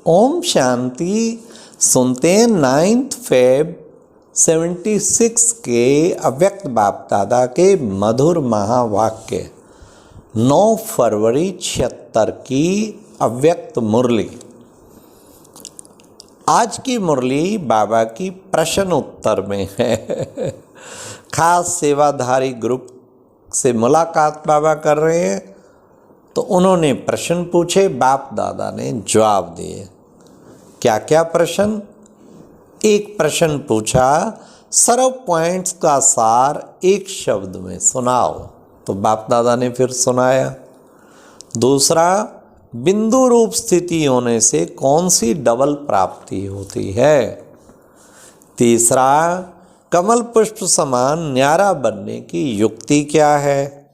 ओम शांति। सुनते हैं 9 फेब 76 के अव्यक्त बाप दादा के मधुर महावाक्य। 9 फरवरी 76 की अव्यक्त मुरली। आज की मुरली बाबा की प्रश्न उत्तर में है। खास सेवाधारी ग्रुप से मुलाकात बाबा कर रहे हैं, तो उन्होंने प्रश्न पूछे, बाप दादा ने जवाब दिए। क्या क्या प्रश्न? एक प्रश्न पूछा, सर्व पॉइंट्स का सार एक शब्द में सुनाओ, तो बाप दादा ने फिर सुनाया। दूसरा, बिंदु रूप स्थिति होने से कौन सी डबल प्राप्ति होती है? तीसरा, कमल पुष्प समान न्यारा बनने की युक्ति क्या है?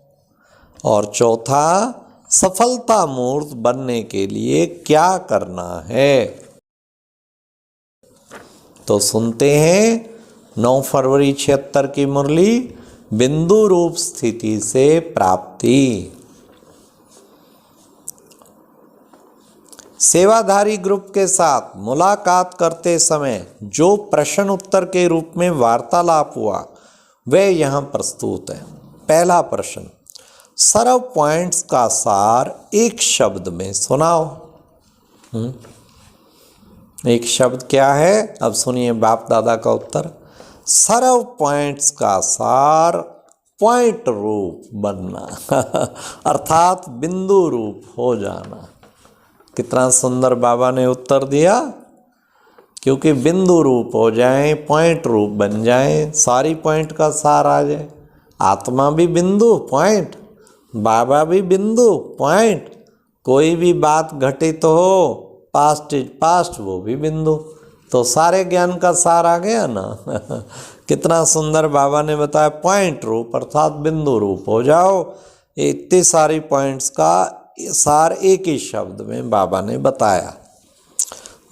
और चौथा, सफलता मूर्त बनने के लिए क्या करना है? तो सुनते हैं 9 फरवरी 76 की मुरली, बिंदु रूप स्थिति से प्राप्ति। सेवाधारी ग्रुप के साथ मुलाकात करते समय जो प्रश्न उत्तर के रूप में वार्तालाप हुआ, वह यहाँ प्रस्तुत है। पहला प्रश्न, सर्व पॉइंट्स का सार एक शब्द में सुनाओ। एक शब्द क्या है? अब सुनिए बाप दादा का उत्तर। सर्व पॉइंट्स का सार पॉइंट रूप बनना अर्थात बिंदु रूप हो जाना। कितना सुंदर बाबा ने उत्तर दिया। क्योंकि बिंदु रूप हो जाए, पॉइंट रूप बन जाए, सारी पॉइंट का सार आ जाए। आत्मा भी बिंदु पॉइंट, बाबा भी बिंदु पॉइंट, कोई भी बात घटित हो, पास्ट इज पास्ट, वो भी बिंदु, तो सारे ज्ञान का सार आ गया ना। कितना सुंदर बाबा ने बताया, पॉइंट रूप अर्थात बिंदु रूप हो जाओ। इतनी सारी पॉइंट्स का सार एक ही शब्द में बाबा ने बताया।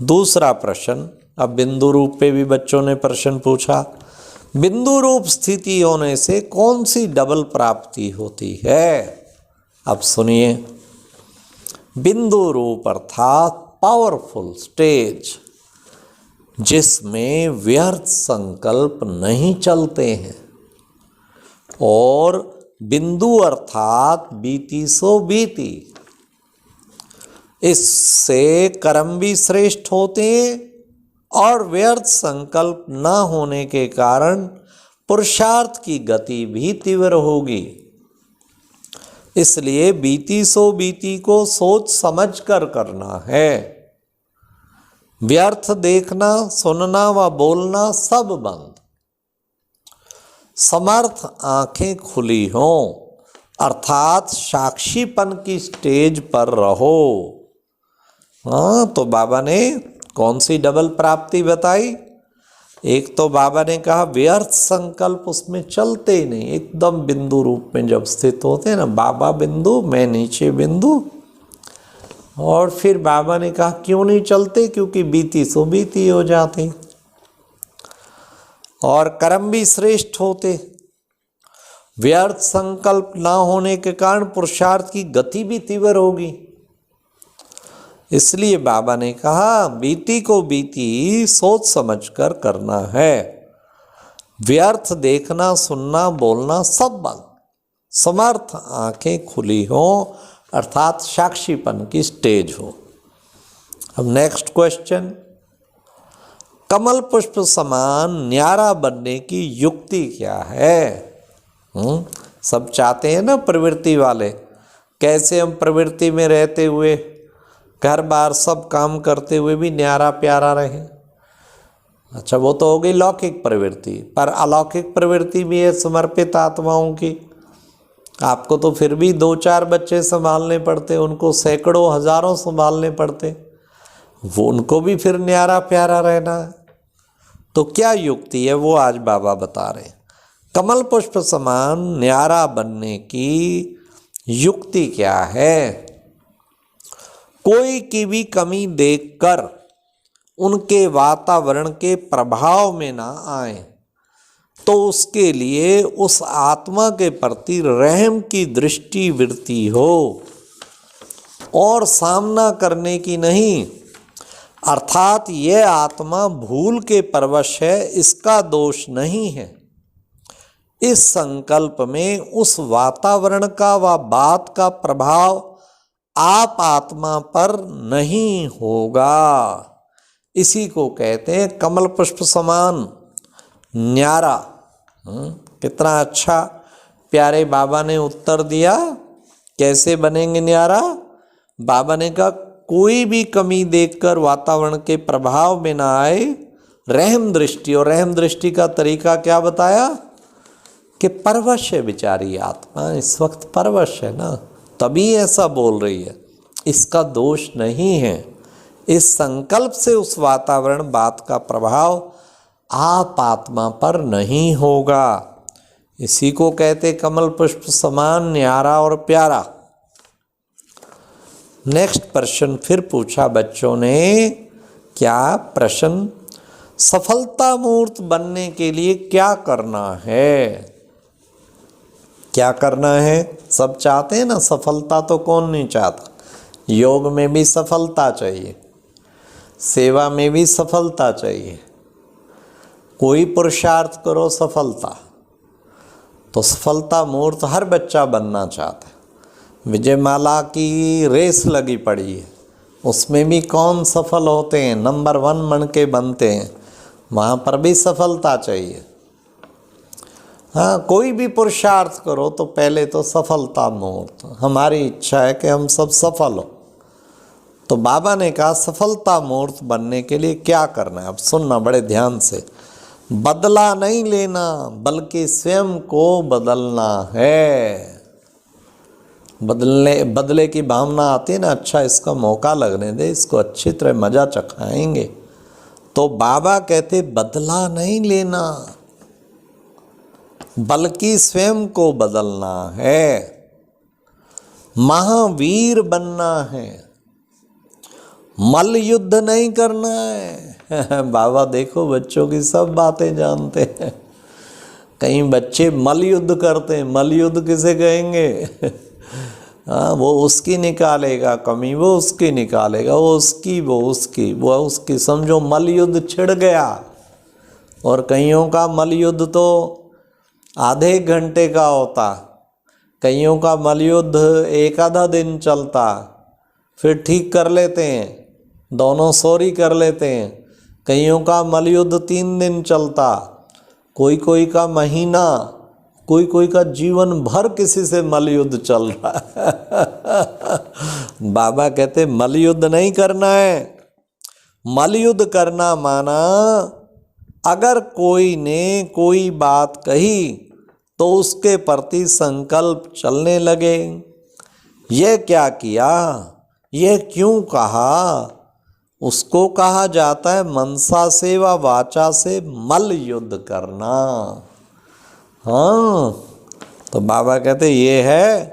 दूसरा प्रश्न, अब बिंदु रूप पे भी बच्चों ने प्रश्न पूछा, बिंदु रूप स्थिति होने से कौन सी डबल प्राप्ति होती है? अब सुनिए, बिंदु रूप अर्थात पावरफुल स्टेज, जिसमें व्यर्थ संकल्प नहीं चलते हैं, और बिंदु अर्थात बीती सो बीती, इससे कर्म भी श्रेष्ठ होते हैं और व्यर्थ संकल्प न होने के कारण पुरुषार्थ की गति भी तीव्र होगी। इसलिए बीती सो बीती को सोच समझ कर करना है। व्यर्थ देखना, सुनना व बोलना सब बंद। समर्थ आंखें खुली हों, अर्थात साक्षीपन की स्टेज पर रहो। हाँ, तो बाबा ने कौन सी डबल प्राप्ति बताई? एक तो बाबा ने कहा व्यर्थ संकल्प उसमें चलते ही नहीं, एकदम बिंदु रूप में जब स्थित होते हैं ना, बाबा बिंदु मैं नीचे बिंदु। और फिर बाबा ने कहा क्यों नहीं चलते? क्योंकि बीती सो बीती हो जाती, और कर्म भी श्रेष्ठ होते। व्यर्थ संकल्प ना होने के कारण पुरुषार्थ की गति भी तीव्र होगी। इसलिए बाबा ने कहा बीती को बीती सोच समझकर करना है। व्यर्थ देखना, सुनना, बोलना सब बंद। समर्थ आंखें खुली हो, अर्थात साक्षीपन की स्टेज हो। अब नेक्स्ट क्वेश्चन, कमल पुष्प समान न्यारा बनने की युक्ति क्या है? सब चाहते हैं ना प्रवृत्ति वाले, कैसे हम प्रवृत्ति में रहते हुए, घर बार सब काम करते हुए भी न्यारा प्यारा रहे। अच्छा, वो तो हो गई लौकिक प्रवृत्ति, पर अलौकिक प्रवृत्ति भी है समर्पित आत्माओं की। आपको तो फिर भी 2-4 बच्चे संभालने पड़ते, उनको सैकड़ों हजारों संभालने पड़ते, वो उनको भी फिर न्यारा प्यारा रहना है। तो क्या युक्ति है वो आज बाबा बता रहे हैं। कमल पुष्प समान न्यारा बनने की युक्ति क्या है? कोई की भी कमी देखकर उनके वातावरण के प्रभाव में ना आए, तो उसके लिए उस आत्मा के प्रति रहम की दृष्टि वृत्ति हो, और सामना करने की नहीं, अर्थात ये आत्मा भूल के परवश है, इसका दोष नहीं है। इस संकल्प में उस वातावरण का व बात का प्रभाव आप आत्मा पर नहीं होगा। इसी को कहते हैं कमल पुष्प समान न्यारा। कितना अच्छा प्यारे बाबा ने उत्तर दिया। कैसे बनेंगे न्यारा? बाबा ने कहा कोई भी कमी देखकर वातावरण के प्रभाव में ना आए, रहम दृष्टि। और रहम दृष्टि का तरीका क्या बताया कि परवश है बेचारी आत्मा, इस वक्त परवश है ना, तभी ऐसा बोल रही है, इसका दोष नहीं है। इस संकल्प से उस वातावरण बात का प्रभाव आप आत्मा पर नहीं होगा। इसी को कहते कमल पुष्प समान न्यारा और प्यारा। नेक्स्ट प्रश्न फिर पूछा बच्चों ने। क्या प्रश्न? सफलता मूर्त बनने के लिए क्या करना है? क्या करना है? सब चाहते हैं ना सफलता, तो कौन नहीं चाहता। योग में भी सफलता चाहिए, सेवा में भी सफलता चाहिए, कोई पुरुषार्थ करो सफलता। तो सफलता मूर्त हर बच्चा बनना चाहता है। विजयमाला की रेस लगी पड़ी है, उसमें भी कौन सफल होते हैं? नंबर 1 बन के बनते हैं, वहाँ पर भी सफलता चाहिए। हाँ, कोई भी पुरुषार्थ करो तो पहले तो सफलता मूर्त। हमारी इच्छा है कि हम सब सफल हो। तो बाबा ने कहा सफलता मूर्त बनने के लिए क्या करना है। अब सुनना बड़े ध्यान से। बदला नहीं लेना, बल्कि स्वयं को बदलना है। बदले की भावना आती है ना, अच्छा इसका मौका लगने दे, इसको अच्छी तरह मजा चखाएंगे। तो बाबा कहते बदला नहीं लेना, बल्कि स्वयं को बदलना है। महावीर बनना है, मल्ल युद्ध नहीं करना है। बाबा देखो बच्चों की सब बातें जानते हैं। कहीं बच्चे मल्ल युद्ध करते हैं। मल्ल युद्ध किसे कहेंगे? हाँ, वो उसकी निकालेगा कमी, वो उसकी निकालेगा, वो उसकी समझो मल्ल युद्ध छिड़ गया। और कईयों का मल्ल युद्ध तो आधे घंटे का होता, कईयों का मल्ल युद्ध एक आधा दिन चलता, फिर ठीक कर लेते हैं, दोनों सॉरी कर लेते हैं। कईयों का मल्ल युद्ध 3 दिन चलता, कोई का महीना, कोई का जीवन भर किसी से मल्ल युद्ध चल रहा है। बाबा कहते मल्ल युद्ध नहीं करना है। मल्ल युद्ध करना माना अगर कोई ने कोई बात कही तो उसके प्रति संकल्प चलने लगे। यह क्या किया, यह क्यों कहा, उसको कहा जाता है मनसा से व वाचा से मल्ल युद्ध करना। हाँ, तो बाबा कहते ये है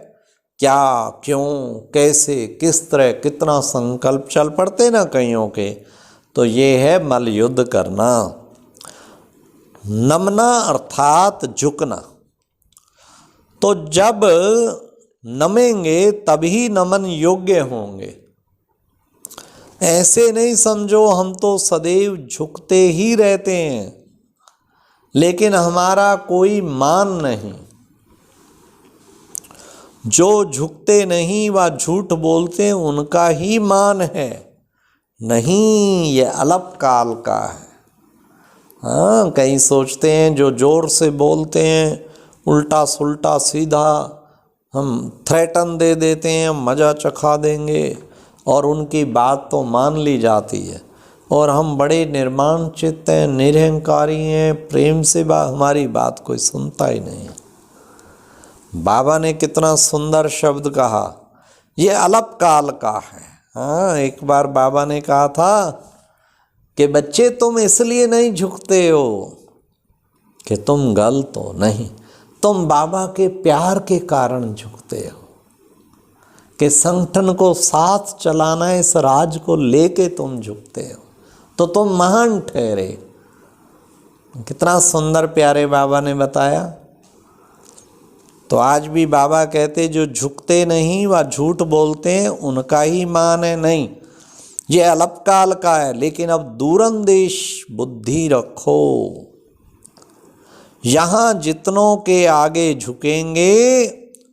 क्या, क्यों, कैसे, किस तरह, कितना संकल्प चल पड़ते ना कईयों के, तो ये है मल्ल युद्ध करना। नमना अर्थात झुकना। तो जब नमेंगे तभी नमन योग्य होंगे। ऐसे नहीं समझो हम तो सदैव झुकते ही रहते हैं लेकिन हमारा कोई मान नहीं। जो झुकते नहीं व झूठ बोलते हैं उनका ही मान है, नहीं ये अल्पकाल का है। हाँ, कहीं सोचते हैं जो जोर से बोलते हैं उल्टा सुल्टा सीधा हम थ्रेटन दे देते हैं, मज़ा चखा देंगे और उनकी बात तो मान ली जाती है और हम बड़े निर्माण चित्त हैं, निरहंकारी हैं, प्रेम से हमारी बात कोई सुनता ही नहीं। बाबा ने कितना सुंदर शब्द कहा, ये अल्पकाल का है। हाँ, एक बार बाबा ने कहा था कि बच्चे तुम इसलिए नहीं झुकते हो कि तुम गलत हो, नहीं, तुम बाबा के प्यार के कारण झुकते हो कि संगठन को साथ चलाना है, इस राज को लेके तुम झुकते हो, तो तुम महान ठहरे। कितना सुंदर प्यारे बाबा ने बताया। तो आज भी बाबा कहते जो झुकते नहीं व झूठ बोलते हैं उनका ही मान है, नहीं ये अल्पकाल का है, लेकिन अब दूरंदेश बुद्धि रखो। यहाँ जितनों के आगे झुकेंगे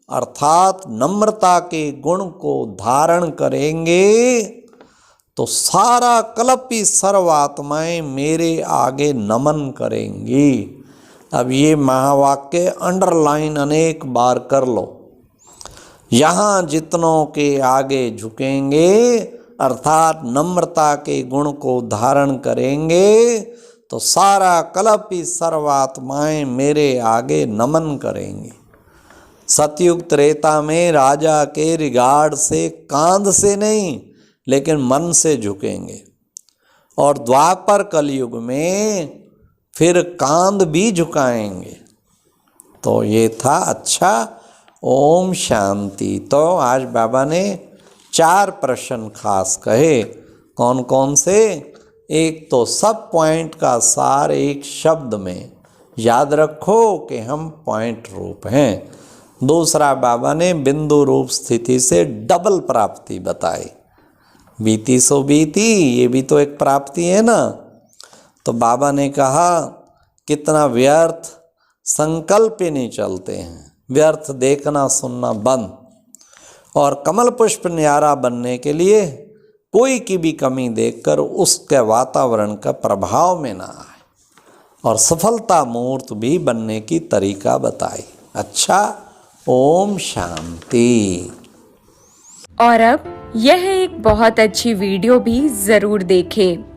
अर्थात नम्रता के गुण को धारण करेंगे तो सारा कल्पी सर्वात्माएं मेरे आगे नमन करेंगी। अब ये महावाक्य अंडरलाइन अनेक बार कर लो। यहाँ जितनों के आगे झुकेंगे अर्थात नम्रता के गुण को धारण करेंगे तो सारा कल्पी सर्वात्माएं मेरे आगे नमन करेंगी। सतयुग त्रेता में राजा के रिगार्ड से, कांध से नहीं लेकिन मन से झुकेंगे, और द्वापर कलयुग में फिर कांध भी झुकाएंगे। तो ये था। अच्छा, ओम शांति। तो आज बाबा ने 4 प्रश्न खास कहे। कौन कौन से? एक तो सब पॉइंट का सार एक शब्द में, याद रखो कि हम पॉइंट रूप हैं। दूसरा, बाबा ने बिंदु रूप स्थिति से डबल प्राप्ति बताई। बीती सो बीती, ये भी तो एक प्राप्ति है ना। तो बाबा ने कहा कितना व्यर्थ संकल्प ही नहीं चलते हैं, व्यर्थ देखना सुनना बंद। और कमल पुष्प न्यारा बनने के लिए कोई की भी कमी देखकर उसके वातावरण का प्रभाव में ना आए, और सफलता मूर्त भी बनने की तरीका बताई। अच्छा, ओम शांति। और अब यह एक बहुत अच्छी वीडियो भी जरूर देखें।